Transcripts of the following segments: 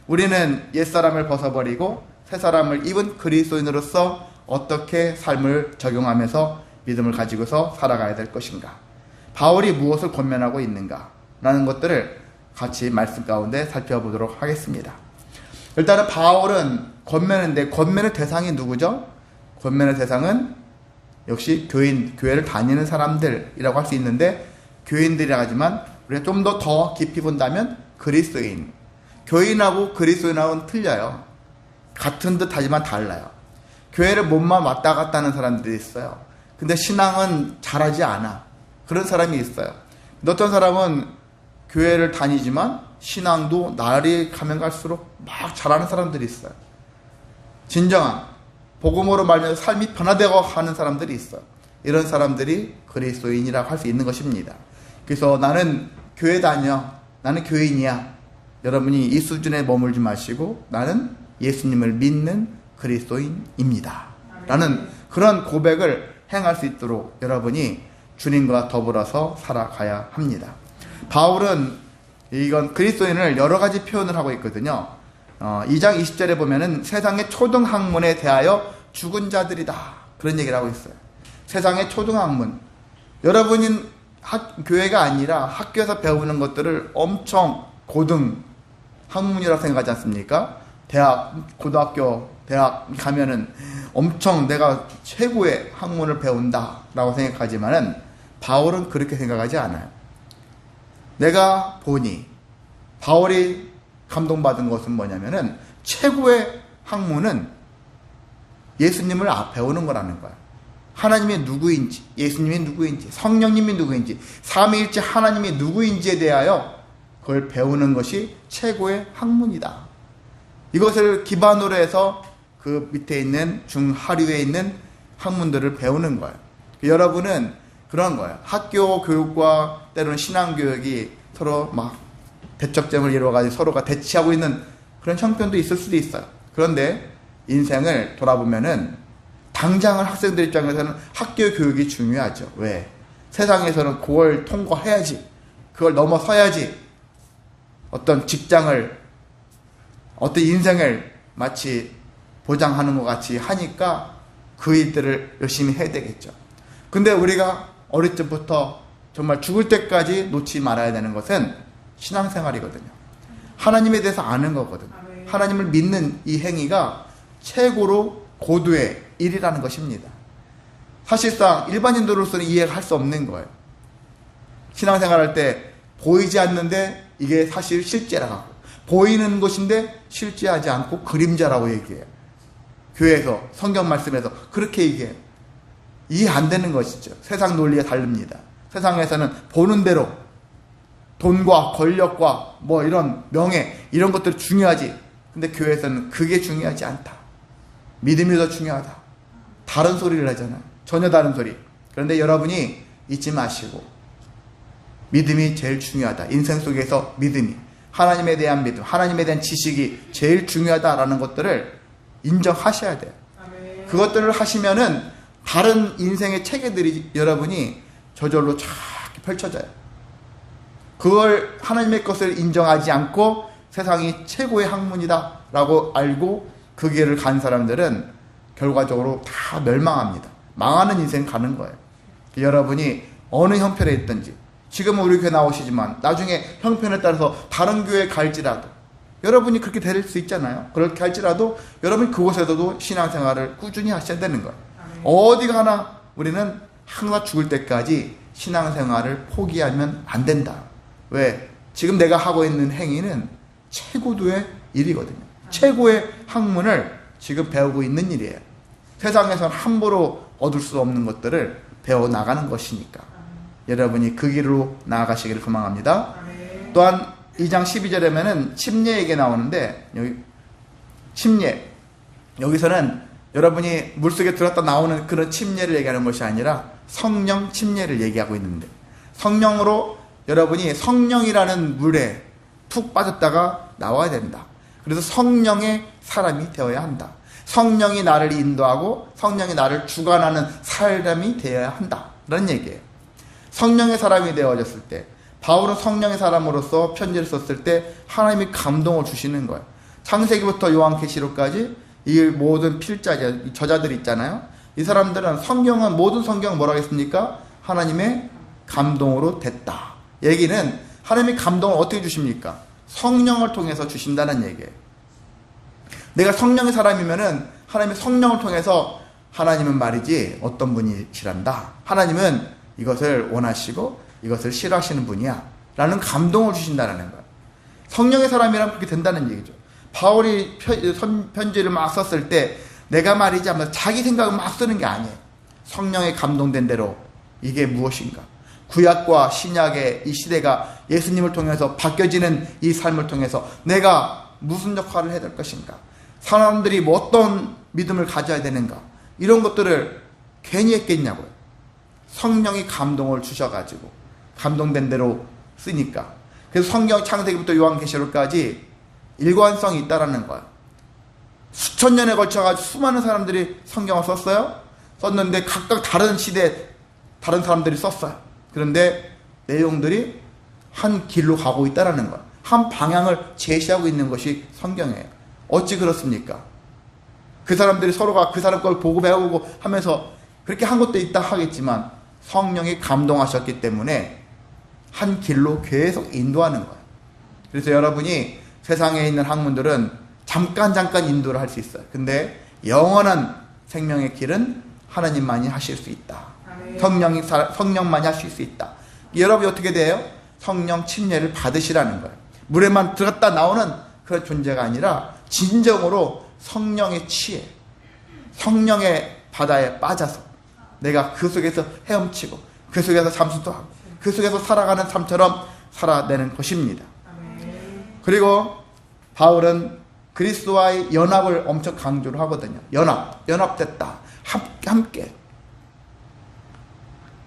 우리는 옛사람을 벗어버리고 새사람을 입은 그리스도인으로서 어떻게 삶을 적용하면서 믿음을 가지고서 살아가야 될 것인가, 바울이 무엇을 권면하고 있는가 라는 것들을 같이 말씀 가운데 살펴보도록 하겠습니다. 일단은 바울은 권면인데, 권면의 대상이 누구죠? 권면의 대상은 역시 교회를 다니는 사람들이라고 할 수 있는데, 교인들이라 하지만 우리가 좀 더 깊이 본다면 그리스도인. 교인하고 그리스도인하고는 틀려요. 같은 듯 하지만 달라요. 교회를 몸만 왔다 갔다 하는 사람들이 있어요. 근데 신앙은 잘하지 않아. 그런 사람이 있어요. 어떤 사람은 교회를 다니지만 신앙도 날이 가면 갈수록 막 잘하는 사람들이 있어요. 진정한 복음으로 말미암아 삶이 변화되고 하는 사람들이 있어요. 이런 사람들이 그리스도인이라고 할 수 있는 것입니다. 그래서 나는 교회 다녀, 나는 교인이야, 여러분이 이 수준에 머물지 마시고 나는 예수님을 믿는 그리스도인입니다 라는 그런 고백을 행할 수 있도록 여러분이 주님과 더불어서 살아가야 합니다. 바울은 이건 그리스도인을 여러 가지 표현을 하고 있거든요. 2장 20절에 보면은 세상의 초등학문에 대하여 죽은 자들이다, 그런 얘기를 하고 있어요. 세상의 초등학문, 여러분은 교회가 아니라 학교에서 배우는 것들을 엄청 고등 학문이라고 생각하지 않습니까? 대학, 고등학교, 대학 가면은 엄청 내가 최고의 학문을 배운다 라고 생각하지만은 바울은 그렇게 생각하지 않아요. 내가 보니 바울이 감동받은 것은 뭐냐면은 최고의 학문은 예수님을 배우는 거라는 거야. 하나님이 누구인지, 예수님이 누구인지, 성령님이 누구인지, 삼위일체 하나님이 누구인지에 대하여 그걸 배우는 것이 최고의 학문이다. 이것을 기반으로 해서 그 밑에 있는 중하류에 있는 학문들을 배우는 거예요. 여러분은 그런 거예요. 학교 교육과 때로는 신앙교육이 서로 막 대척점을 이루어가지고 서로가 대치하고 있는 그런 형편도 있을 수도 있어요. 그런데 인생을 돌아보면은 당장은 학생들 입장에서는 학교 교육이 중요하죠. 왜? 세상에서는 그걸 통과해야지, 그걸 넘어서야지 어떤 직장을, 어떤 인생을 마치 보장하는 것 같이 하니까 그 일들을 열심히 해야 되겠죠. 근데 우리가 어릴 때부터 정말 죽을 때까지 놓지 말아야 되는 것은 신앙생활이거든요. 하나님에 대해서 아는 거거든요. 하나님을 믿는 이 행위가 최고로 고도의 일이라는 것입니다. 사실상 일반인들로서는 이해할 수 없는 거예요. 신앙생활할 때 보이지 않는데 이게 사실 실제라고 하고, 보이는 것인데 실제하지 않고 그림자라고 얘기해요. 교회에서, 성경 말씀에서 그렇게 얘기해요. 이해 안 되는 것이죠. 세상 논리에 다릅니다. 세상에서는 보는 대로 돈과 권력과 뭐 이런 명예, 이런 것들이 중요하지. 근데 교회에서는 그게 중요하지 않다. 믿음이 더 중요하다. 다른 소리를 하잖아요. 전혀 다른 소리. 그런데 여러분이 잊지 마시고 믿음이 제일 중요하다. 인생 속에서 믿음이, 하나님에 대한 믿음, 하나님에 대한 지식이 제일 중요하다라는 것들을 인정하셔야 돼요. 그것들을 하시면은 다른 인생의 체계들이 여러분이 저절로 쫙 펼쳐져요. 그걸 하나님의 것을 인정하지 않고 세상이 최고의 학문이다 라고 알고 그 길을 간 사람들은 결과적으로 다 멸망합니다. 망하는 인생 가는 거예요. 여러분이 어느 형편에 있든지, 지금은 우리 교회 나오시지만 나중에 형편에 따라서 다른 교회에 갈지라도 여러분이 그렇게 될 수 있잖아요. 그렇게 할지라도 여러분이 그곳에서도 신앙생활을 꾸준히 하셔야 되는 거예요. 어디 가나 우리는 항상 죽을 때까지 신앙생활을 포기하면 안 된다. 왜? 지금 내가 하고 있는 행위는 최고도의 일이거든요. 최고의 학문을 지금 배우고 있는 일이에요. 세상에서는 함부로 얻을 수 없는 것들을 배워나가는 것이니까 여러분이 그 길로 나아가시기를 소망합니다. 또한 2장 12절에는 침례 얘기 나오는데, 여기 침례, 여기서는 여러분이 물속에 들었다 나오는 그런 침례를 얘기하는 것이 아니라 성령 침례를 얘기하고 있는데, 성령으로 여러분이 성령이라는 물에 툭 빠졌다가 나와야 된다. 그래서 성령의 사람이 되어야 한다. 성령이 나를 인도하고 성령이 나를 주관하는 사람이 되어야 한다 라는 얘기예요. 성령의 사람이 되어졌을 때, 바울은 성령의 사람으로서 편지를 썼을 때 하나님이 감동을 주시는 거예요. 창세기부터 요한계시록까지 이 모든 필자들, 저자들 있잖아요. 이 사람들은 성경은, 모든 성경은 뭐라고 했습니까? 하나님의 감동으로 됐다. 얘기는 하나님이 감동을 어떻게 주십니까? 성령을 통해서 주신다는 얘기예요. 내가 성령의 사람이면은 하나님의 성령을 통해서 하나님은 말이지 어떤 분이시란다. 하나님은 이것을 원하시고 이것을 싫어하시는 분이야. 라는 감동을 주신다는 거예요. 성령의 사람이라면 그렇게 된다는 얘기죠. 바울이 편지를 막 썼을 때 내가 말이지 하면서 자기 생각을 막 쓰는 게 아니에요. 성령의 감동된 대로 이게 무엇인가. 구약과 신약의 이 시대가 예수님을 통해서 바뀌어지는 이 삶을 통해서 내가 무슨 역할을 해야 될 것인가. 사람들이 뭐 어떤 믿음을 가져야 되는가. 이런 것들을 괜히 했겠냐고요. 성령이 감동을 주셔가지고 감동된 대로 쓰니까. 그래서 성경 창세기부터 요한계시록까지 일관성이 있다라는 거예요. 수천 년에 걸쳐가지고 수많은 사람들이 성경을 썼어요. 썼는데 각각 다른 시대에 다른 사람들이 썼어요. 그런데 내용들이 한 길로 가고 있다라는 거예요. 한 방향을 제시하고 있는 것이 성경이에요. 어찌 그렇습니까? 그 사람들이 서로가 그 사람 걸 보고 배우고 하면서 그렇게 한 것도 있다 하겠지만 성령이 감동하셨기 때문에 한 길로 계속 인도하는 거예요. 그래서 여러분이 세상에 있는 학문들은 잠깐 인도를 할 수 있어요. 근데 영원한 생명의 길은 하나님만이 하실 수 있다. 성령만이 하실 수 있다. 여러분이 어떻게 돼요? 성령 침례를 받으시라는 거예요. 물에만 들어갔다 나오는 그런 존재가 아니라 진정으로 성령의 치에, 성령의 바다에 빠져서 내가 그 속에서 헤엄치고 그 속에서 잠수도 하고 그 속에서 살아가는 삶처럼 살아내는 것입니다. 그리고 바울은 그리스도와의 연합을 엄청 강조를 하거든요. 연합됐다. 함께.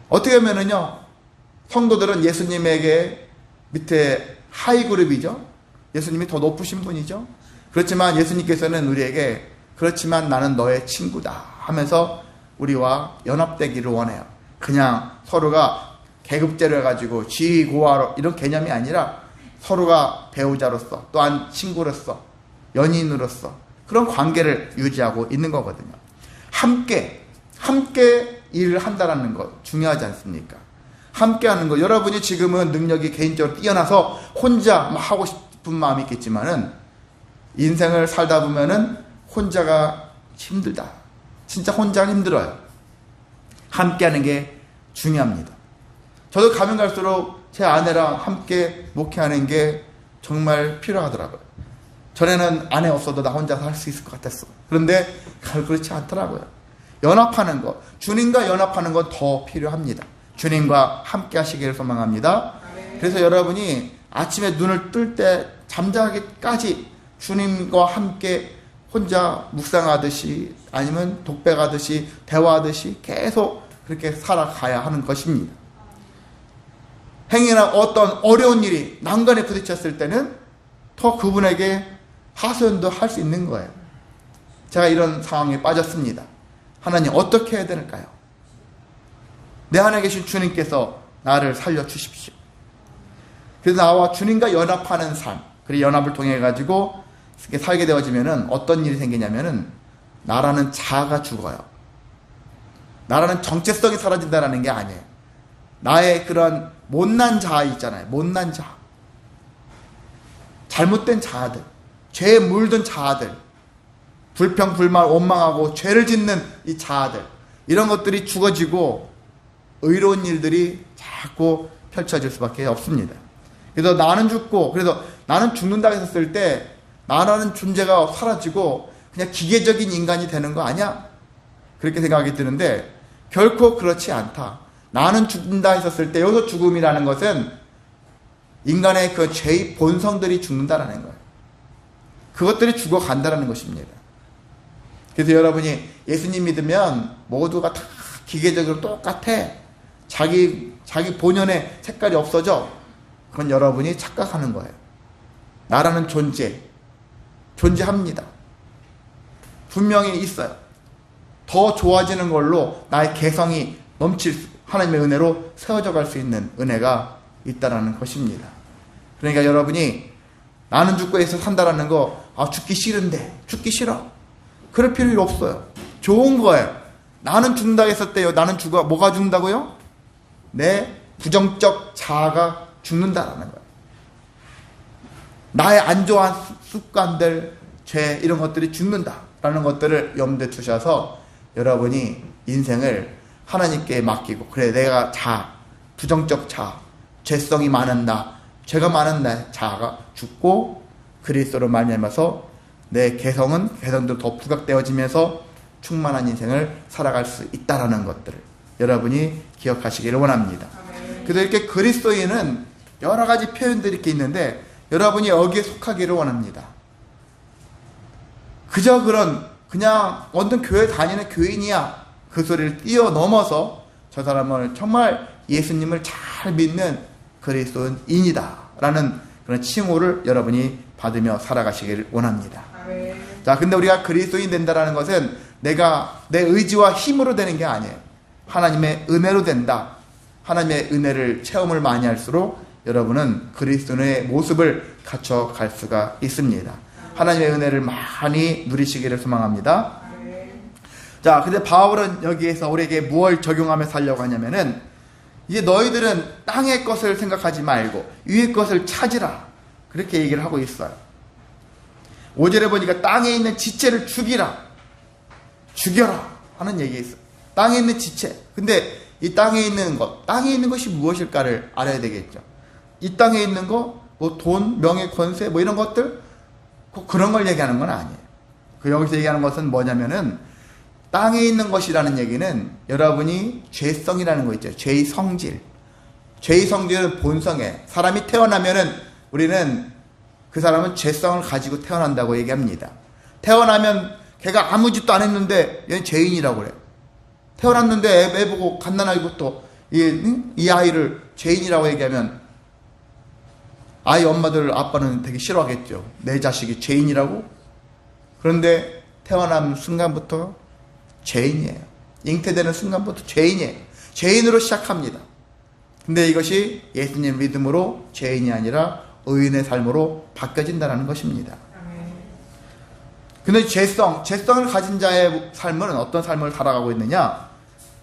어떻게 보면은요, 성도들은 예수님에게 밑에 하이 그룹이죠. 예수님이 더 높으신 분이죠. 그렇지만 예수님께서는 우리에게 그렇지만 나는 너의 친구다 하면서 우리와 연합되기를 원해요. 그냥 서로가 계급제를 해가지고 지고하러 이런 개념이 아니라 서로가 배우자로서 또한 친구로서 연인으로서 그런 관계를 유지하고 있는 거거든요. 함께 일을 한다는 거 중요하지 않습니까? 함께 하는 거. 여러분이 지금은 능력이 개인적으로 뛰어나서 혼자 막 하고 싶은 마음이 있겠지만은 인생을 살다 보면은 혼자가 힘들다. 진짜 혼자는 힘들어요. 함께 하는 게 중요합니다. 저도 가면 갈수록 제 아내랑 함께 목회하는 게 정말 필요하더라고요. 전에는 아내 없어도 나 혼자서 할 수 있을 것 같았어. 그런데 그렇지 않더라고요. 연합하는 것, 주님과 연합하는 건 더 필요합니다. 주님과 함께 하시기를 소망합니다. 그래서 여러분이 아침에 눈을 뜰 때 잠자기까지 주님과 함께 혼자 묵상하듯이 아니면 독백하듯이 대화하듯이 계속 그렇게 살아가야 하는 것입니다. 행여나 어떤 어려운 일이 난간에 부딪혔을 때는 더 그분에게 하소연도 할 수 있는 거예요. 제가 이런 상황에 빠졌습니다. 하나님 어떻게 해야 될까요? 내 안에 계신 주님께서 나를 살려주십시오. 그래서 나와 주님과 연합하는 삶, 그리고 연합을 통해 가지고 살게 되어지면은 어떤 일이 생기냐면은 나라는 자아가 죽어요. 나라는 정체성이 사라진다는 게 아니에요. 나의 그런 못난 자아 있잖아요. 못난 자아. 잘못된 자아들. 죄에 물든 자아들. 불평, 불만, 원망하고 죄를 짓는 이 자아들. 이런 것들이 죽어지고 의로운 일들이 자꾸 펼쳐질 수밖에 없습니다. 그래서 나는 죽고, 그래서 나는 죽는다고 했을 때 나라는 존재가 사라지고 그냥 기계적인 인간이 되는 거 아니야? 그렇게 생각이 드는데 결코 그렇지 않다. 나는 죽는다 했었을 때 여기서 죽음이라는 것은 인간의 그 죄의 본성들이 죽는다라는 거예요. 그것들이 죽어간다라는 것입니다. 그래서 여러분이 예수님 믿으면 모두가 다 기계적으로 똑같아. 자기 본연의 색깔이 없어져. 그건 여러분이 착각하는 거예요. 나라는 존재합니다. 분명히 있어요. 더 좋아지는 걸로 나의 개성이 하나님의 은혜로 세워져 갈 수 있는 은혜가 있다라는 것입니다. 그러니까 여러분이 나는 죽고 애써 산다라는 거, 죽기 싫은데, 죽기 싫어. 그럴 필요 없어요. 좋은 거예요. 나는 죽는다 했었대요. 나는 죽어. 뭐가 죽는다고요? 내 부정적 자아가 죽는다라는 거예요. 나의 안 좋아한 습관들, 죄, 이런 것들이 죽는다라는 것들을 염두에 두셔서 여러분이 인생을 하나님께 맡기고, 그래, 내가 부정적 자아, 죄성이 많은 나, 죄가 많은 내 자아가 죽고 그리스도로 말미암아서 내 개성도 더 부각되어지면서 충만한 인생을 살아갈 수 있다라는 것들을 여러분이 기억하시기를 원합니다. 그래서 이렇게 그리스도인은 여러 가지 표현들이 이렇게 있는데 여러분이 여기에 속하기를 원합니다. 그저 그냥 어떤 교회 다니는 교인이야, 그 소리를 뛰어넘어서 저 사람을 정말 예수님을 잘 믿는 그리스도인이다 라는 그런 칭호를 여러분이 받으며 살아가시길 원합니다. 자, 근데 우리가 그리스도인 된다라는 것은 내가 내 의지와 힘으로 되는 게 아니에요. 하나님의 은혜로 된다. 하나님의 은혜를 체험을 많이 할수록 여러분은 그리스도인의 모습을 갖춰갈 수가 있습니다. 하나님의 은혜를 많이 누리시기를 소망합니다. 자, 근데 바울은 여기에서 우리에게 무엇을 적용하며 살려고 하냐면은, 이제 너희들은 땅의 것을 생각하지 말고 위의 것을 찾으라, 그렇게 얘기를 하고 있어요. 5절에 보니까 땅에 있는 지체를 죽여라 하는 얘기가 있어요. 땅에 있는 지체. 근데 이 땅에 있는 것이 무엇일까를 알아야 되겠죠. 이 땅에 있는 거, 뭐 돈, 명예, 권세, 뭐 이런 것들, 꼭 그런 걸 얘기하는 건 아니에요. 여기서 얘기하는 것은 뭐냐면은, 땅에 있는 것이라는 얘기는 여러분이 죄성이라는 거 있죠. 죄의 성질. 죄의 성질은 본성에, 사람이 태어나면은 우리는 그 사람은 죄성을 가지고 태어난다고 얘기합니다. 태어나면 걔가 아무 짓도 안 했는데 얘는 죄인이라고 그래. 태어났는데 애 보고 갓난아기고 또 이 아이를 죄인이라고 얘기하면 아이 엄마들, 아빠는 되게 싫어하겠죠. 내 자식이 죄인이라고? 그런데 태어난 순간부터 죄인이에요. 잉태되는 순간부터 죄인이에요. 죄인으로 시작합니다. 근데 이것이 예수님 믿음으로 죄인이 아니라 의인의 삶으로 바뀌어진다는 것입니다. 근데 죄성을 가진 자의 삶은 어떤 삶을 살아가고 있느냐?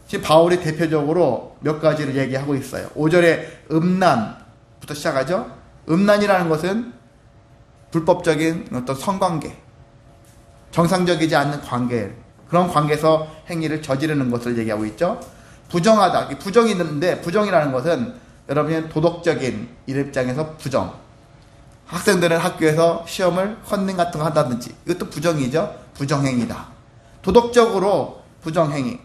지금 바울이 대표적으로 몇 가지를 얘기하고 있어요. 5절에 음란부터 시작하죠. 음란이라는 것은 불법적인 어떤 성관계, 정상적이지 않는 관계, 그런 관계에서 행위를 저지르는 것을 얘기하고 있죠. 부정하다, 부정이 있는데, 부정이라는 것은 여러분의 도덕적인 입장에서 부정. 학생들은 학교에서 시험을 컨닝 같은 거 한다든지, 이것도 부정이죠. 부정행위다. 도덕적으로 부정행위.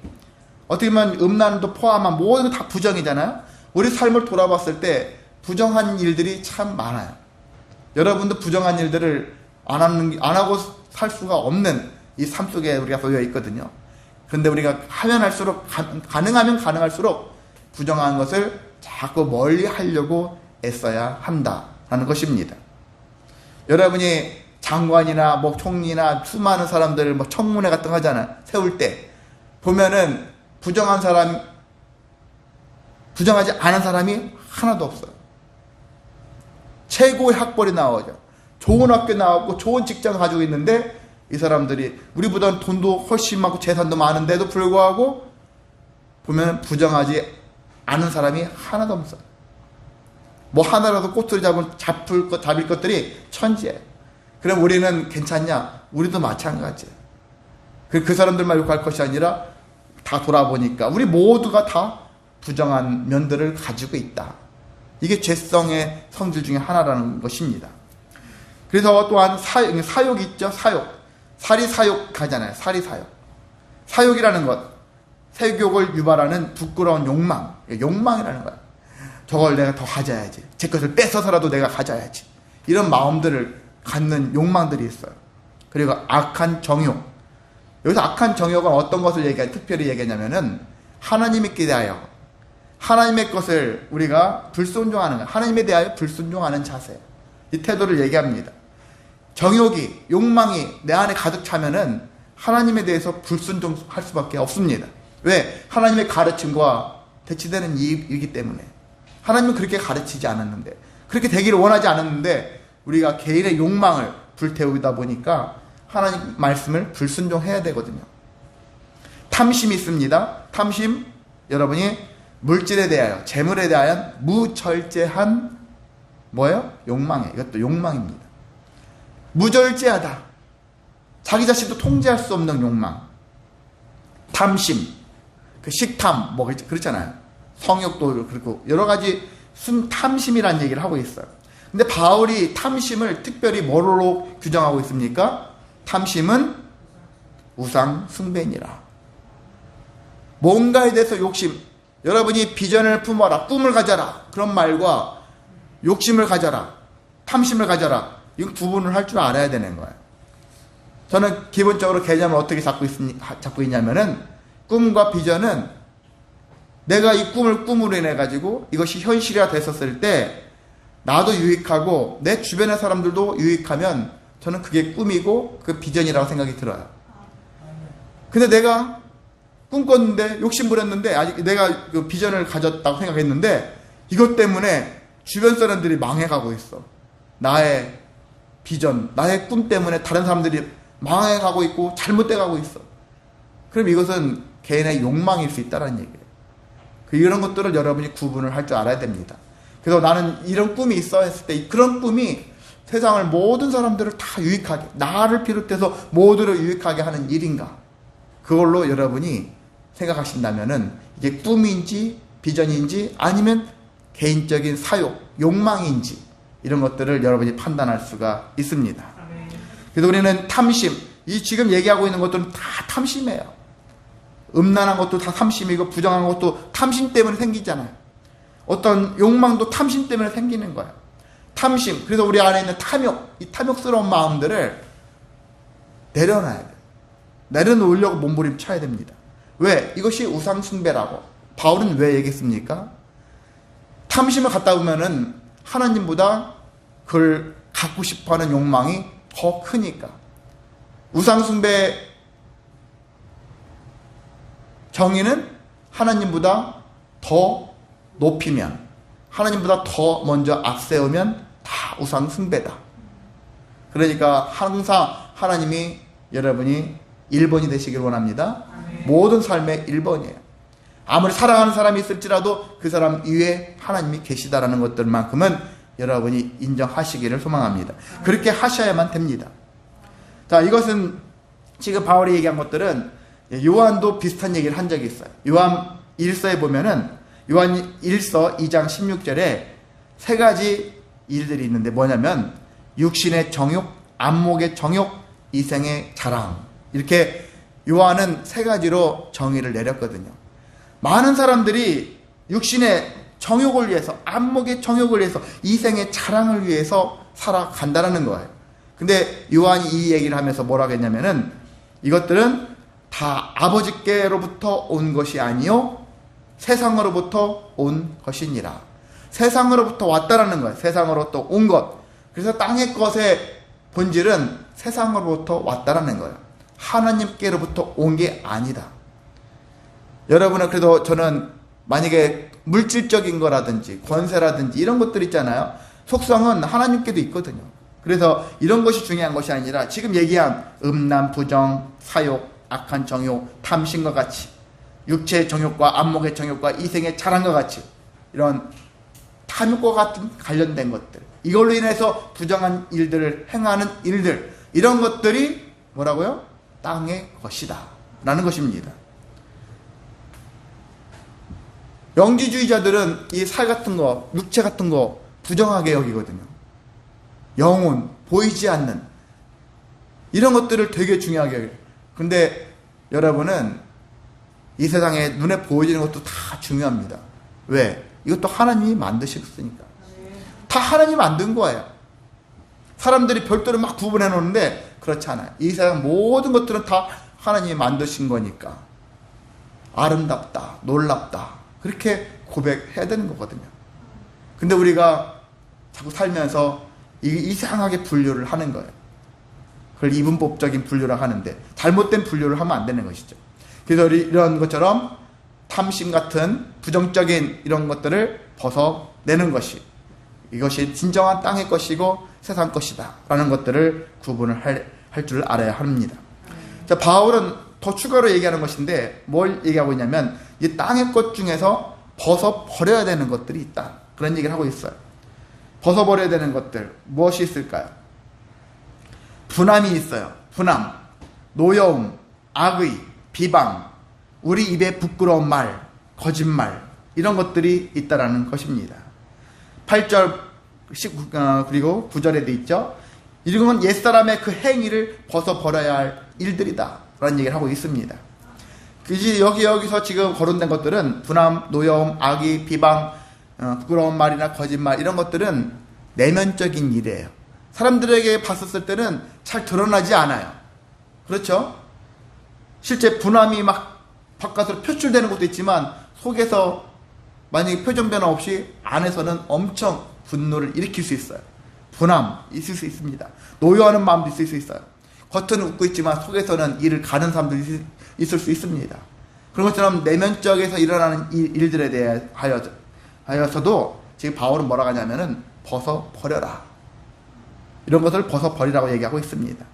어떻게 보면 음란도 포함한 모든 게 다 부정이잖아요. 우리 삶을 돌아봤을 때 부정한 일들이 참 많아요. 여러분도 부정한 일들을 안 하고 살 수가 없는 이 삶 속에 우리가 놓여 있거든요. 그런데 우리가 하면 할수록, 가능하면 가능할수록 부정한 것을 자꾸 멀리 하려고 애써야 한다라는 것입니다. 여러분이 장관이나 뭐 총리나 수많은 사람들 뭐 청문회 같은 거 하잖아요. 세울 때 보면은 부정하지 않은 사람이 하나도 없어요. 최고의 학벌이 나오죠. 좋은 학교 나왔고 좋은 직장을 가지고 있는데 이 사람들이 우리보다는 돈도 훨씬 많고 재산도 많은데도 불구하고 보면 부정하지 않은 사람이 하나도 없어요. 뭐 하나라도 꼬투리 잡을 것들이 천지예요. 그럼 우리는 괜찮냐? 우리도 마찬가지예요. 그 사람들만 욕할 것이 아니라 다 돌아보니까 우리 모두가 다 부정한 면들을 가지고 있다. 이게 죄성의 성질 중에 하나라는 것입니다. 그래서 또한 사욕이 있죠. 살이 사욕하잖아요. 살이 사욕. 사욕이라는 것, 세욕을 유발하는 부끄러운 욕망이라는 거야. 저걸 내가 더 가져야지. 제 것을 뺏어서라도 내가 가져야지. 이런 마음들을 갖는 욕망들이 있어요. 그리고 악한 정욕. 여기서 악한 정욕은 어떤 것을 특별히 얘기하냐면은 하나님에 대하여 하나님의 것을 우리가 불순종하는, 하나님에 대하여 불순종하는 자세. 이 태도를 얘기합니다. 정욕이, 욕망이 내 안에 가득 차면은 하나님에 대해서 불순종할 수밖에 없습니다. 왜? 하나님의 가르침과 대치되는 이유이기 때문에. 하나님은 그렇게 가르치지 않았는데, 그렇게 되기를 원하지 않았는데 우리가 개인의 욕망을 불태우다 보니까 하나님 말씀을 불순종해야 되거든요. 탐심이 있습니다. 탐심, 여러분이 물질에 대하여, 재물에 대한 무절제한 뭐예요? 욕망이에요. 이것도 욕망입니다. 무절제하다. 자기 자신도 통제할 수 없는 욕망. 탐심, 그 식탐, 뭐 그렇잖아요. 성욕도 그렇고 여러 가지 탐심이라는 얘기를 하고 있어요. 근데 바울이 탐심을 특별히 뭐로 규정하고 있습니까? 탐심은 우상 숭배니라. 뭔가에 대해서 욕심, 여러분이 비전을 품어라, 꿈을 가져라, 그런 말과 욕심을 가져라, 탐심을 가져라, 이거 구분을 할 줄 알아야 되는 거예요. 저는 기본적으로 개념을 어떻게 잡고 있냐면은, 꿈과 비전은 내가 이 꿈을 꿈으로 인해 가지고 이것이 현실화 됐었을 때 나도 유익하고 내 주변의 사람들도 유익하면 저는 그게 꿈이고 그 비전이라고 생각이 들어요. 근데 내가 꿈꿨는데, 욕심부렸는데, 아직 내가 그 비전을 가졌다고 생각했는데 이것 때문에 주변 사람들이 망해가고 있어. 나의 비전, 나의 꿈 때문에 다른 사람들이 망해가고 있고 잘못돼가고 있어. 그럼 이것은 개인의 욕망일 수 있다는 얘기예요. 이런 것들을 여러분이 구분을 할 줄 알아야 됩니다. 그래서 나는 이런 꿈이 있어 했을 때 그런 꿈이 세상을 모든 사람들을 다 유익하게, 나를 비롯해서 모두를 유익하게 하는 일인가, 그걸로 여러분이 생각하신다면은 이게 꿈인지 비전인지 아니면 개인적인 사욕, 욕망인지 이런 것들을 여러분이 판단할 수가 있습니다. 그래서 우리는 탐심, 이 지금 얘기하고 있는 것들은 다 탐심이에요. 음란한 것도 다 탐심이고 부정한 것도 탐심 때문에 생기잖아요. 어떤 욕망도 탐심 때문에 생기는 거예요. 탐심, 그래서 우리 안에 있는 탐욕, 이 탐욕스러운 마음들을 내려놔야 돼요. 내려놓으려고 몸부림쳐야 됩니다. 왜? 이것이 우상숭배라고 바울은 왜 얘기했습니까? 탐심을 갖다 보면은 하나님보다 그걸 갖고 싶어하는 욕망이 더 크니까. 우상숭배 정의는 하나님보다 더 높이면, 하나님보다 더 먼저 앞세우면 다 우상숭배다. 그러니까 항상 하나님이 여러분이 1번이 되시길 원합니다. 모든 삶의 1번이에요. 아무리 사랑하는 사람이 있을지라도 그 사람 위에 하나님이 계시다라는 것들만큼은 여러분이 인정하시기를 소망합니다. 그렇게 하셔야만 됩니다. 자, 이것은 지금 바울이 얘기한 것들은 요한도 비슷한 얘기를 한 적이 있어요. 요한 1서에 보면은 요한 1서 2장 16절에 세 가지 일들이 있는데 뭐냐면 육신의 정욕, 안목의 정욕, 이생의 자랑, 이렇게 요한은 세 가지로 정의를 내렸거든요. 많은 사람들이 육신의 정욕을 위해서, 안목의 정욕을 위해서, 이생의 자랑을 위해서 살아간다는 거예요. 근데 요한이 이 얘기를 하면서 뭐라고 했냐면은 이것들은 다 아버지께로부터 온 것이 아니요 세상으로부터 온 것이니라. 세상으로부터 왔다라는 거예요. 세상으로부터 온 것. 그래서 땅의 것의 본질은 세상으로부터 왔다라는 거예요. 하나님께로부터 온 게 아니다. 여러분은 그래도 저는 만약에 물질적인 거라든지 권세라든지 이런 것들 있잖아요. 속성은 하나님께도 있거든요. 그래서 이런 것이 중요한 것이 아니라 지금 얘기한 음란, 부정, 사욕, 악한 정욕, 탐심과 같이 육체의 정욕과 안목의 정욕과 이생의 자랑과 같이 이런 탐욕과 같은 관련된 것들, 이걸로 인해서 부정한 일들을 행하는 일들, 이런 것들이 뭐라고요? 땅의 것이다 라는 것입니다. 영지주의자들은 이 살 같은 거, 육체 같은 거 부정하게 여기거든요. 영혼, 보이지 않는 이런 것들을 되게 중요하게 여겨요. 근데 여러분은 이 세상에 눈에 보이는 것도 다 중요합니다. 왜? 이것도 하나님이 만드셨으니까. 다 하나님이 만든 거예요. 사람들이 별도로 막 구분해 놓는데 그렇지 않아요. 이 세상 모든 것들은 다 하나님이 만드신 거니까 아름답다, 놀랍다, 그렇게 고백해야 되는 거거든요. 근데 우리가 자꾸 살면서 이상하게 분류를 하는 거예요. 그걸 이분법적인 분류를 하는데 잘못된 분류를 하면 안 되는 것이죠. 그래서 이런 것처럼 탐심 같은 부정적인 이런 것들을 벗어내는 것이 이것이 진정한 땅의 것이고 세상 것이다 라는 것들을 구분을 할 줄 알아야 합니다. 자, 바울은 더 추가로 얘기하는 것인데 뭘 얘기하고 있냐면 이 땅의 것 중에서 벗어버려야 되는 것들이 있다, 그런 얘기를 하고 있어요. 벗어버려야 되는 것들 무엇이 있을까요? 분함이 있어요. 분함, 노여움, 악의, 비방, 우리 입에 부끄러운 말, 거짓말, 이런 것들이 있다라는 것입니다. 8절 그리고 9절에도 있죠. 이런 건 옛사람의 그 행위를 벗어버려야 할 일들이다 라는 얘기를 하고 있습니다. 여기서 지금 거론된 것들은 분함, 노여움, 악의, 비방, 부끄러운 말이나 거짓말, 이런 것들은 내면적인 일이에요. 사람들에게 봤었을 때는 잘 드러나지 않아요. 그렇죠? 실제 분함이 막 바깥으로 표출되는 것도 있지만 속에서 만약에 표정 변화 없이 안에서는 엄청 분노를 일으킬 수 있어요. 분함 있을 수 있습니다. 노여하는 마음도 있을 수 있어요. 겉은 웃고 있지만 속에서는 이를 가는 사람들이 있을 수 있습니다. 그런 것처럼 내면적에서 일어나는 일들에 대하여서도 지금 바울은 뭐라고 하냐면은 벗어버려라, 이런 것을 벗어버리라고 얘기하고 있습니다.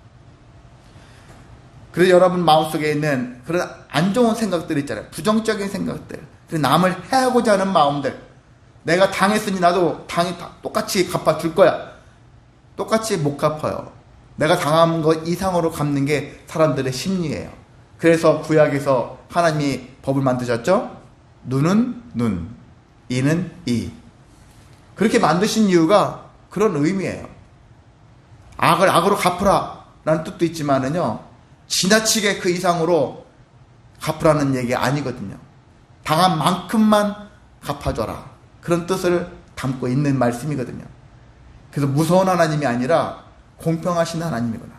그래서 여러분 마음속에 있는 그런 안 좋은 생각들 있잖아요. 부정적인 생각들, 남을 해하고자 하는 마음들, 내가 당했으니 나도 똑같이 갚아줄 거야. 똑같이 못 갚아요. 내가 당한 것 이상으로 갚는 게 사람들의 심리예요. 그래서 구약에서 하나님이 법을 만드셨죠. 눈은 눈, 이는 이. 그렇게 만드신 이유가 그런 의미예요. 악을 악으로 갚으라 라는 뜻도 있지만은요, 지나치게 그 이상으로 갚으라는 얘기 아니거든요. 당한 만큼만 갚아줘라, 그런 뜻을 담고 있는 말씀이거든요. 그래서 무서운 하나님이 아니라 공평하신 하나님이구나,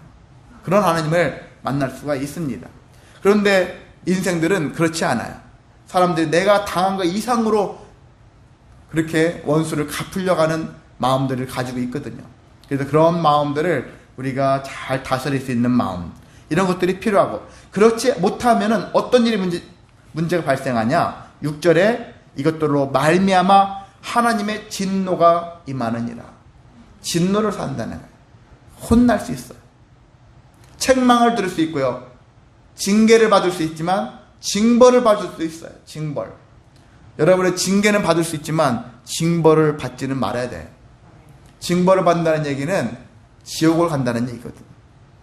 그런 하나님을 만날 수가 있습니다. 그런데 인생들은 그렇지 않아요. 사람들이 내가 당한 것 이상으로 그렇게 원수를 갚으려고 하는 마음들을 가지고 있거든요. 그래서 그런 마음들을 우리가 잘 다스릴 수 있는 마음, 이런 것들이 필요하고, 그렇지 못하면은 어떤 일이 문제가 발생하냐. 6절에 이것들로 말미암아 하나님의 진노가 임하느니라. 진노를 산다는 거예요. 혼날 수 있어요. 책망을 들을 수 있고요, 징계를 받을 수 있지만 징벌을 받을 수 있어요. 징벌. 여러분의 징계는 받을 수 있지만 징벌을 받지는 말아야 돼요. 징벌을 받는다는 얘기는 지옥을 간다는 얘기거든요.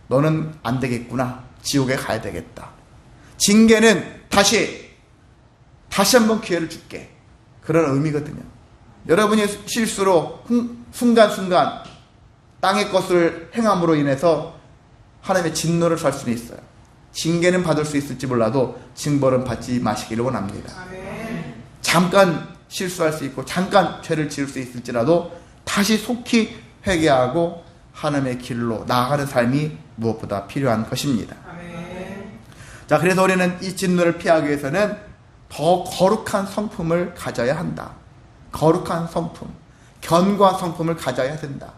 너는 안 되겠구나, 지옥에 가야 되겠다. 징계는 다시 한번 기회를 줄게, 그런 의미거든요. 여러분이 실수로 순간순간 땅의 것을 행함으로 인해서 하나님의 진노를 살 수는 있어요. 징계는 받을 수 있을지 몰라도 징벌은 받지 마시기를 원합니다. 아멘. 잠깐 실수할 수 있고 잠깐 죄를 지을 수 있을지라도 다시 속히 회개하고 하나님의 길로 나아가는 삶이 무엇보다 필요한 것입니다. 아멘. 자, 그래서 우리는 이 진노를 피하기 위해서는 더 거룩한 성품을 가져야 한다. 거룩한 성품, 견고한 성품을 가져야 된다.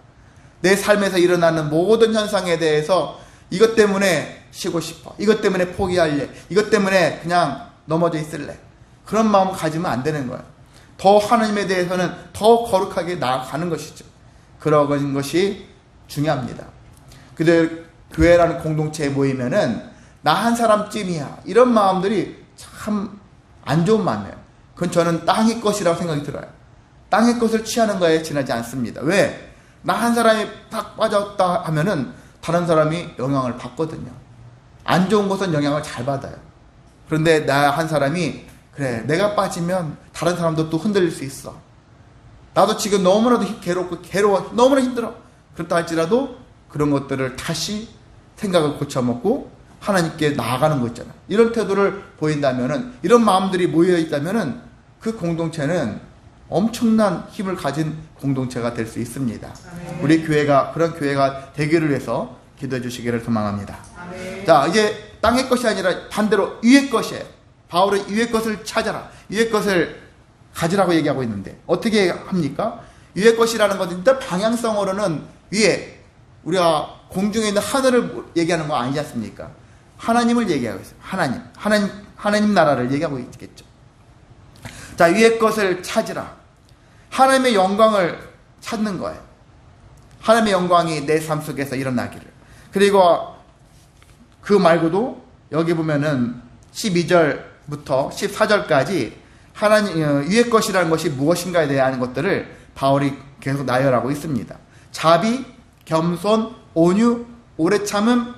내 삶에서 일어나는 모든 현상에 대해서 이것 때문에 쉬고 싶어, 이것 때문에 포기할래, 이것 때문에 그냥 넘어져 있을래, 그런 마음 가지면 안 되는 거예요. 더 하나님에 대해서는 더 거룩하게 나아가는 것이죠. 그런 것이 중요합니다. 근데 교회라는 공동체에 모이면은 나 한 사람쯤이야, 이런 마음들이 참 안 좋은 마음이에요. 그건 저는 땅의 것이라고 생각이 들어요. 땅의 것을 취하는 거에 지나지 않습니다. 왜? 나 한 사람이 딱 빠졌다 하면은 다른 사람이 영향을 받거든요. 안 좋은 것은 영향을 잘 받아요. 그런데 나 한 사람이, 그래, 내가 빠지면 다른 사람도 또 흔들릴 수 있어. 나도 지금 너무나도 괴로워, 너무나 힘들어. 그렇다 할지라도 그런 것들을 다시 생각을 고쳐먹고 하나님께 나아가는 거 있잖아요. 이런 태도를 보인다면은, 이런 마음들이 모여 있다면은 그 공동체는 엄청난 힘을 가진 공동체가 될 수 있습니다. 아멘. 우리 교회가 그런 교회가 되기를 위해서 기도해 주시기를 소망합니다. 아멘. 자, 이제 땅의 것이 아니라 반대로 위의 것이에요. 바울은 위의 것을 찾아라, 위의 것을 가지라고 얘기하고 있는데 어떻게 합니까? 위의 것이라는 것은 일단 방향성으로는 위에, 우리가 공중에 있는 하늘을 얘기하는 거 아니지 않습니까? 하나님을 얘기하고 있어요. 하나님 나라를 얘기하고 있겠죠. 자, 위의 것을 찾으라. 하나님의 영광을 찾는 거예요. 하나님의 영광이 내 삶 속에서 일어나기를. 그리고 그 말고도 여기 보면은 12절부터 14절까지 하나님 위의 것이라는 것이 무엇인가에 대한 것들을 바울이 계속 나열하고 있습니다. 자비, 겸손, 온유, 오래 참음,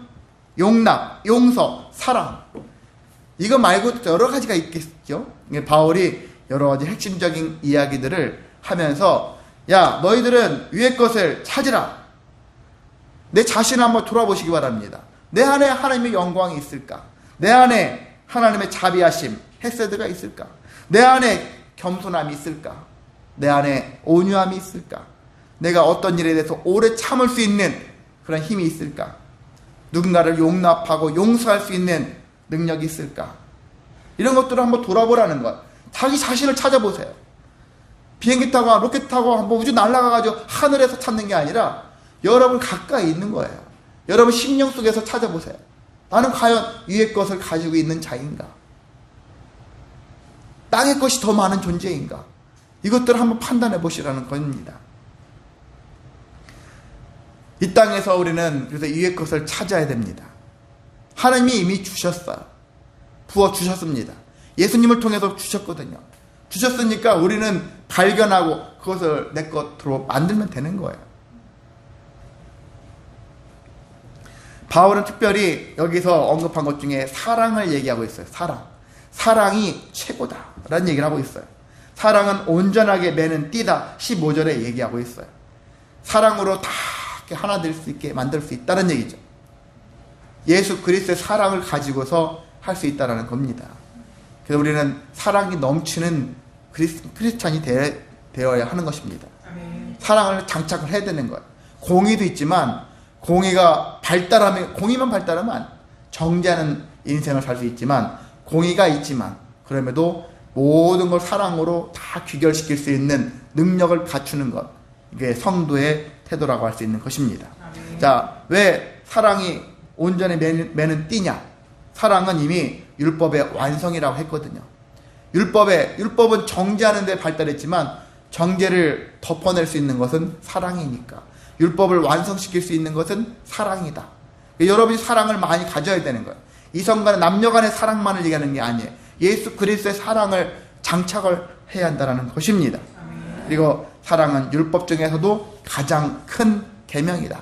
용납, 용서, 사랑. 이거 말고 여러 가지가 있겠죠. 바울이 여러 가지 핵심적인 이야기들을 하면서 야, 너희들은 위의 것을 찾으라. 내 자신을 한번 돌아보시기 바랍니다. 내 안에 하나님의 영광이 있을까? 내 안에 하나님의 자비하심, 헤세드가 있을까? 내 안에 겸손함이 있을까? 내 안에 온유함이 있을까? 내가 어떤 일에 대해서 오래 참을 수 있는 그런 힘이 있을까? 누군가를 용납하고 용서할 수 있는 능력이 있을까? 이런 것들을 한번 돌아보라는 것. 자기 자신을 찾아보세요. 비행기 타고 로켓 타고 한번 우주 날아가가지고 하늘에서 찾는 게 아니라 여러분 가까이 있는 거예요. 여러분 심령 속에서 찾아보세요. 나는 과연 위의 것을 가지고 있는 자인가? 땅의 것이 더 많은 존재인가? 이것들을 한번 판단해 보시라는 겁니다. 이 땅에서 우리는 그래서 위의 것을 찾아야 됩니다. 하나님이 이미 주셨어요. 부어주셨습니다. 예수님을 통해서 주셨거든요. 주셨으니까 우리는 발견하고 그것을 내 것으로 만들면 되는 거예요. 바울은 특별히 여기서 언급한 것 중에 사랑을 얘기하고 있어요. 사랑이 최고다라는 얘기를 하고 있어요. 사랑은 온전하게 매는 띠다 15절에 얘기하고 있어요. 사랑으로 다 하나 될 수 있게 만들 수 있다는 얘기죠. 예수 그리스도의 사랑을 가지고서 할 수 있다는 겁니다. 그래서 우리는 사랑이 넘치는 크리스찬이 되어야 하는 것입니다. 사랑을 장착을 해야 되는 거예요. 공의도 있지만 공의만 발달하면 정죄하는 인생을 살 수 있지만 공의가 있지만 그럼에도 모든 걸 사랑으로 다 귀결시킬 수 있는 능력을 갖추는 것. 이게 성도의 태도라고 할 수 있는 것입니다. 자, 왜 사랑이 온전히 매는 띠냐? 사랑은 이미 율법의 완성이라고 했거든요. 율법은 정죄하는 데 발달했지만 정죄를 덮어낼 수 있는 것은 사랑이니까. 율법을 완성시킬 수 있는 것은 사랑이다. 여러분이 사랑을 많이 가져야 되는 거예요. 이성간의 남녀간의 사랑만을 얘기하는 게 아니에요. 예수 그리스도의 사랑을 장착을 해야 한다는 것입니다. 그리고 사랑은 율법 중에서도 가장 큰 계명이다.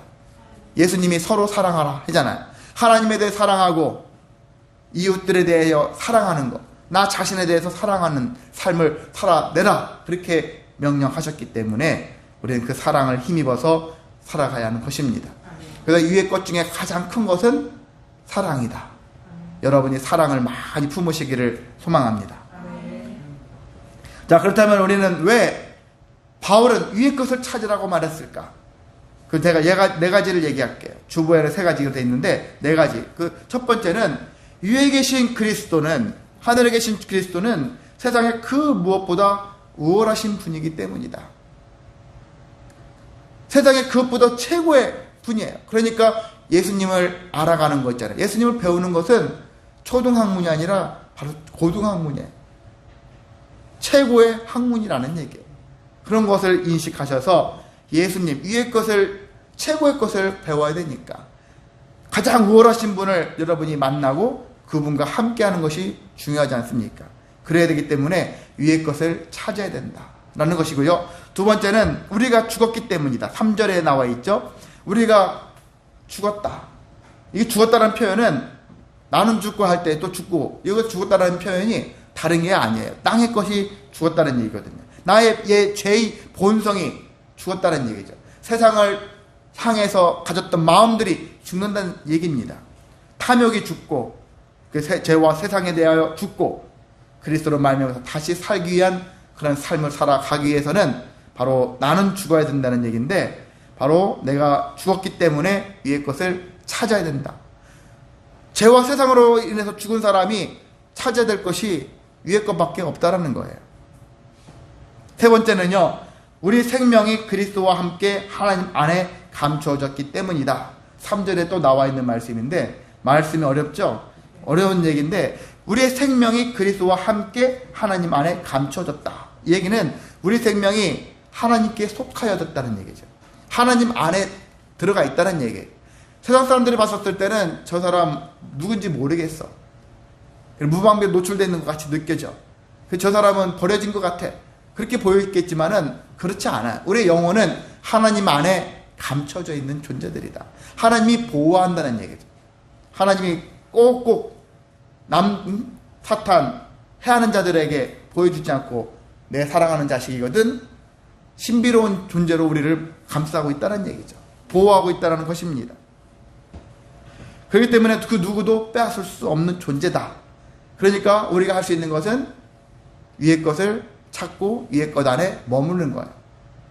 예수님이 서로 사랑하라 하잖아요. 하나님에 대해 사랑하고 이웃들에 대하여 사랑하는 것, 나 자신에 대해서 사랑하는 삶을 살아내라 그렇게 명령하셨기 때문에 우리는 그 사랑을 힘입어서 살아가야 하는 것입니다. 그래서 위의 것 중에 가장 큰 것은 사랑이다. 여러분이 사랑을 많이 품으시기를 소망합니다. 자, 그렇다면 우리는 왜 바울은 위의 것을 찾으라고 말했을까? 그 제가 네 가지를 얘기할게요. 주보에는 3가지가 되어 있는데 4가지. 그 첫 번째는 위에 계신 그리스도는, 하늘에 계신 그리스도는 세상의 그 무엇보다 우월하신 분이기 때문이다. 세상의 그것보다 최고의 분이에요. 그러니까 예수님을 알아가는 거 있잖아요. 예수님을 배우는 것은 초등학문이 아니라 바로 고등학문이에요. 최고의 학문이라는 얘기예요. 그런 것을 인식하셔서 예수님, 위의 것을, 최고의 것을 배워야 되니까 가장 우월하신 분을 여러분이 만나고 그분과 함께하는 것이 중요하지 않습니까? 그래야 되기 때문에 위의 것을 찾아야 된다라는 것이고요. 두 번째는 우리가 죽었기 때문이다. 3절에 나와 있죠. 우리가 죽었다. 이게 죽었다는 표현은 나는 죽고 할 때 또 죽고, 이거 죽었다는 표현이 다른 게 아니에요. 땅의 것이 죽었다는 얘기거든요. 나의 죄의 본성이 죽었다는 얘기죠. 세상을 향해서 가졌던 마음들이 죽는다는 얘기입니다. 탐욕이 죽고, 그 죄와 세상에 대하여 죽고, 그리스도로 말미암아서 다시 살기 위한 그런 삶을 살아가기 위해서는 바로 나는 죽어야 된다는 얘기인데, 바로 내가 죽었기 때문에 위의 것을 찾아야 된다. 죄와 세상으로 인해서 죽은 사람이 찾아야 될 것이 위의 것밖에 없다라는 거예요. 세 번째는요, 우리 생명이 그리스도와 함께 하나님 안에 감추어졌기 때문이다. 3절에 또 나와 있는 말씀인데, 말씀이 어렵죠? 어려운 얘기인데, 우리의 생명이 그리스도와 함께 하나님 안에 감춰졌다. 이 얘기는 우리 생명이 하나님께 속하여졌다는 얘기죠. 하나님 안에 들어가 있다는 얘기예요. 세상 사람들이 봤었을 때는 저 사람 누군지 모르겠어. 무방비에 노출되어 있는 것 같이 느껴져. 저 사람은 버려진 것 같아. 그렇게 보였겠지만은 그렇지 않아요. 우리의 영혼은 하나님 안에 감춰져 있는 존재들이다. 하나님이 보호한다는 얘기죠. 하나님이 꼭꼭 사탄, 해하는 자들에게 보여주지 않고 내 사랑하는 자식이거든 신비로운 존재로 우리를 감싸고 있다는 얘기죠. 보호하고 있다는 것입니다. 그렇기 때문에 그 누구도 빼앗을 수 없는 존재다. 그러니까 우리가 할 수 있는 것은 위의 것을 찾고 위의 것 안에 머무르는 거예요.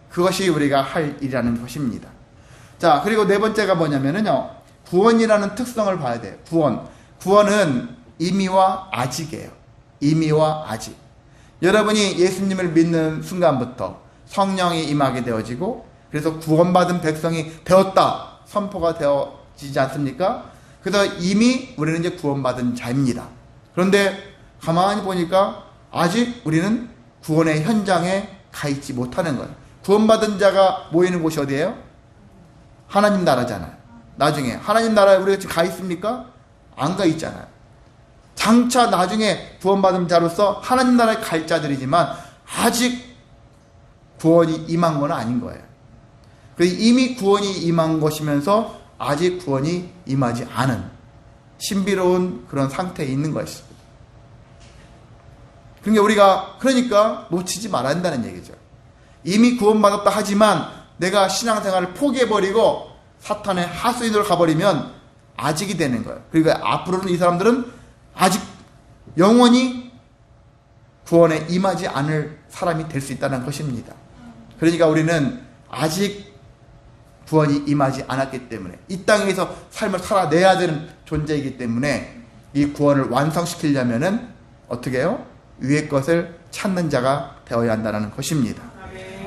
그것이 우리가 할 일이라는 것입니다. 자, 그리고 네 번째가 뭐냐면요. 구원이라는 특성을 봐야 돼요. 구원은 임의와 아직이에요. 임의와 아직. 여러분이 예수님을 믿는 순간부터 성령이 임하게 되어지고 그래서 구원받은 백성이 되었다. 선포가 되어지지 않습니까? 그래서 이미 우리는 이제 구원받은 자입니다. 그런데 가만히 보니까 아직 우리는 구원의 현장에 가 있지 못하는 거예요. 구원받은 자가 모이는 곳이 어디예요? 하나님 나라잖아요. 나중에 하나님 나라에 우리가 지금 가 있습니까? 안 가 있잖아요. 장차 나중에 구원받은 자로서 하나님 나라에 갈 자들이지만 아직 구원이 임한 건 아닌 거예요. 이미 구원이 임한 것이면서 아직 구원이 임하지 않은 신비로운 그런 상태에 있는 것입니다. 그러니까 놓치지 말아야 한다는 얘기죠. 이미 구원받았다 하지만 내가 신앙생활을 포기해버리고 사탄의 하수인으로 가버리면 아직이 되는 거예요. 그러니까 앞으로는 이 사람들은 아직 영원히 구원에 임하지 않을 사람이 될 수 있다는 것입니다. 그러니까 우리는 아직 구원이 임하지 않았기 때문에 이 땅에서 삶을 살아내야 되는 존재이기 때문에 이 구원을 완성시키려면은 어떻게 해요? 위의 것을 찾는 자가 되어야 한다는 것입니다.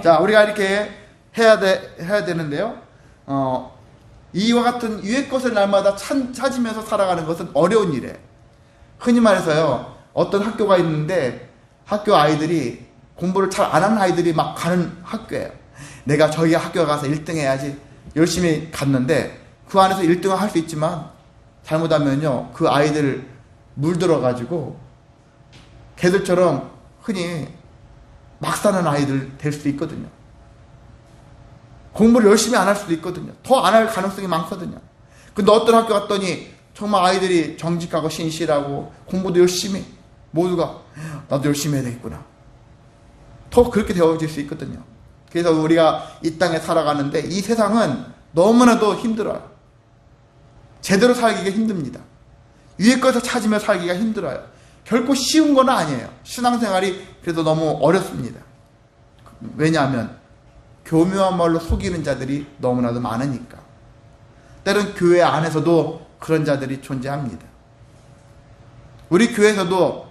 자, 우리가 이렇게 해야 되는데요. 이와 같은 위의 것을 날마다 찾으면서 살아가는 것은 어려운 일이에요. 흔히 말해서요, 어떤 학교가 있는데 학교 아이들이 공부를 잘 안 하는 아이들이 막 가는 학교예요. 내가 저기 학교 가서 1등 해야지 열심히 갔는데 그 안에서 1등을 할 수 있지만 잘못하면요 그 아이들 물들어가지고 걔들처럼 흔히 막 사는 아이들 될 수도 있거든요. 공부를 열심히 안 할 수도 있거든요. 더 안 할 가능성이 많거든요. 근데 어떤 학교 갔더니 정말 아이들이 정직하고 신실하고 공부도 열심히 모두가 나도 열심히 해야 되겠구나. 더 그렇게 되어질 수 있거든요. 그래서 우리가 이 땅에 살아가는데 이 세상은 너무나도 힘들어요. 제대로 살기가 힘듭니다. 위의 것을 찾으며 살기가 힘들어요. 결코 쉬운 건 아니에요. 신앙생활이 그래도 너무 어렵습니다. 왜냐하면 교묘한 말로 속이는 자들이 너무나도 많으니까. 때론 교회 안에서도 그런 자들이 존재합니다. 우리 교회에서도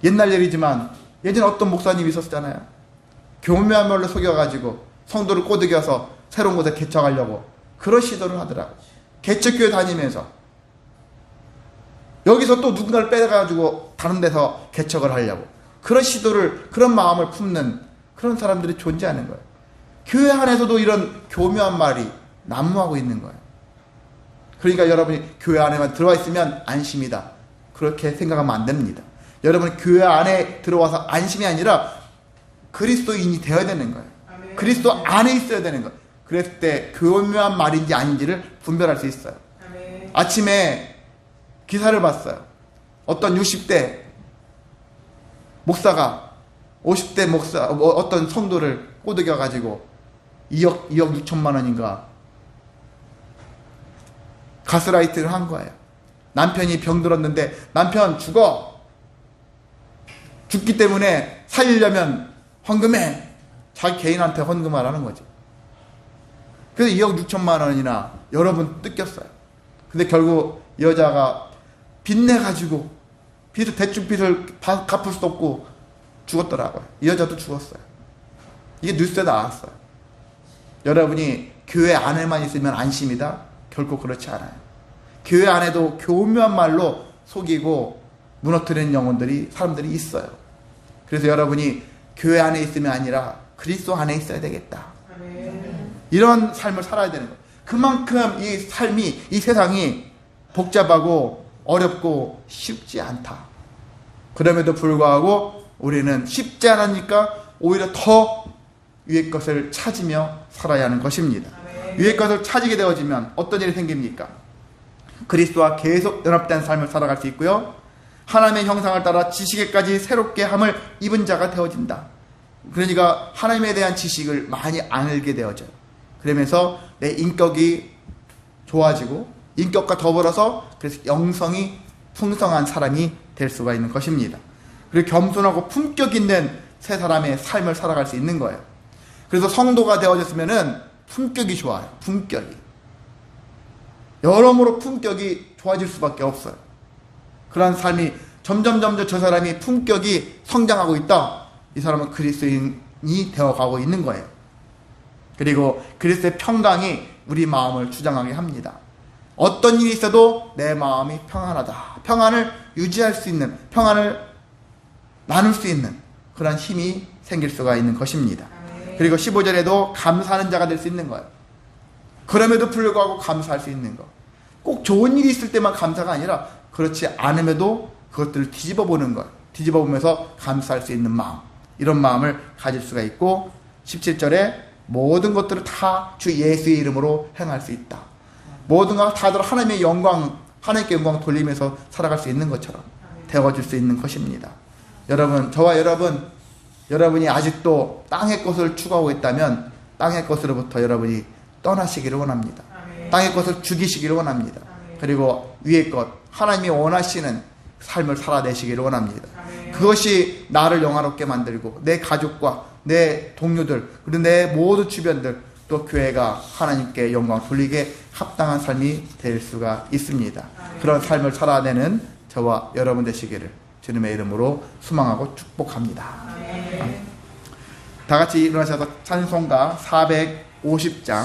옛날 얘기지만 예전에 어떤 목사님이 있었잖아요. 교묘한 말로 속여가지고 성도를 꼬드겨서 새로운 곳에 개척하려고 그런 시도를 하더라고요. 개척교회 다니면서 여기서 또 누군가를 빼가지고 다른 데서 개척을 하려고 그런 시도를, 그런 마음을 품는 그런 사람들이 존재하는 거예요. 교회 안에서도 이런 교묘한 말이 난무하고 있는 거예요. 그러니까 여러분이 교회 안에만 들어와 있으면 안심이다, 그렇게 생각하면 안 됩니다. 여러분 교회 안에 들어와서 안심이 아니라 그리스도인이 되어야 되는 거예요. 아멘. 그리스도 안에 있어야 되는 거예요. 그랬을 때 교묘한 말인지 아닌지를 분별할 수 있어요. 아멘. 아침에 기사를 봤어요. 어떤 60대 목사가 50대 목사 어떤 성도를 꼬드겨 가지고 2억 6천만 원인가 가스라이팅을 한 거예요. 남편이 병들었는데 남편 죽기 때문에 살리려면 헌금해. 자기 개인한테 헌금하라는 거지. 그래서 2억 6천만 원이나 여러 번 뜯겼어요. 근데 결국 여자가 빚내가지고 대출빚을 갚을 수 없고 죽었더라고요. 이 여자도 죽었어요. 이게 뉴스에 나왔어요. 여러분이 교회 안에만 있으면 안심이다? 결코 그렇지 않아요. 교회 안에도 교묘한 말로 속이고 무너뜨리는 영혼들이, 사람들이 있어요. 그래서 여러분이 교회 안에 있으면 아니라 그리스도 안에 있어야 되겠다. 이런 삶을 살아야 되는 거예요. 그만큼 이 삶이, 이 세상이 복잡하고 어렵고 쉽지 않다. 그럼에도 불구하고 우리는 쉽지 않으니까 오히려 더 위의 것을 찾으며 살아야 하는 것입니다. 위의 것을 찾게 되어지면 어떤 일이 생깁니까? 그리스도와 계속 연합된 삶을 살아갈 수 있고요. 하나님의 형상을 따라 지식에까지 새롭게 함을 입은 자가 되어진다. 그러니까 하나님에 대한 지식을 많이 알게 되어져요. 그러면서 내 인격이 좋아지고 인격과 더불어서 그래서 영성이 풍성한 사람이 될 수가 있는 것입니다. 그리고 겸손하고 품격 있는 새 사람의 삶을 살아갈 수 있는 거예요. 그래서 성도가 되어졌으면은 품격이 좋아요. 품격이. 여러모로 품격이 좋아질 수밖에 없어요. 그런 삶이 점점 저 사람이 품격이 성장하고 있다. 이 사람은 그리스도인이 되어가고 있는 거예요. 그리고 그리스도의 평강이 우리 마음을 주장하게 합니다. 어떤 일이 있어도 내 마음이 평안하다. 평안을 유지할 수 있는, 평안을 나눌 수 있는 그런 힘이 생길 수가 있는 것입니다. 그리고 15절에도 감사하는 자가 될 수 있는 거예요. 그럼에도 불구하고 감사할 수 있는 것. 꼭 좋은 일이 있을 때만 감사가 아니라 그렇지 않음에도 그것들을 뒤집어 보는 것. 뒤집어 보면서 감사할 수 있는 마음. 이런 마음을 가질 수가 있고 17절에 모든 것들을 다 주 예수의 이름으로 행할 수 있다. 모든 것 다들 하나님의 영광, 하나님께 영광 돌리면서 살아갈 수 있는 것처럼 되어질 수 있는 것입니다. 여러분, 저와 여러분이 아직도 땅의 것을 추구하고 있다면 땅의 것으로부터 여러분이 떠나시기를 원합니다. 땅의 것을 죽이시기를 원합니다. 그리고 위의 것, 하나님이 원하시는 삶을 살아내시기를 원합니다. 그것이 나를 영화롭게 만들고 내 가족과 내 동료들 그리고 내 모든 주변들 또 교회가 하나님께 영광 돌리게 합당한 삶이 될 수가 있습니다. 그런 삶을 살아내는 저와 여러분 되시기를 주님의 이름으로 소망하고 축복합니다. 다 같이 일어나셔서 찬송가 450장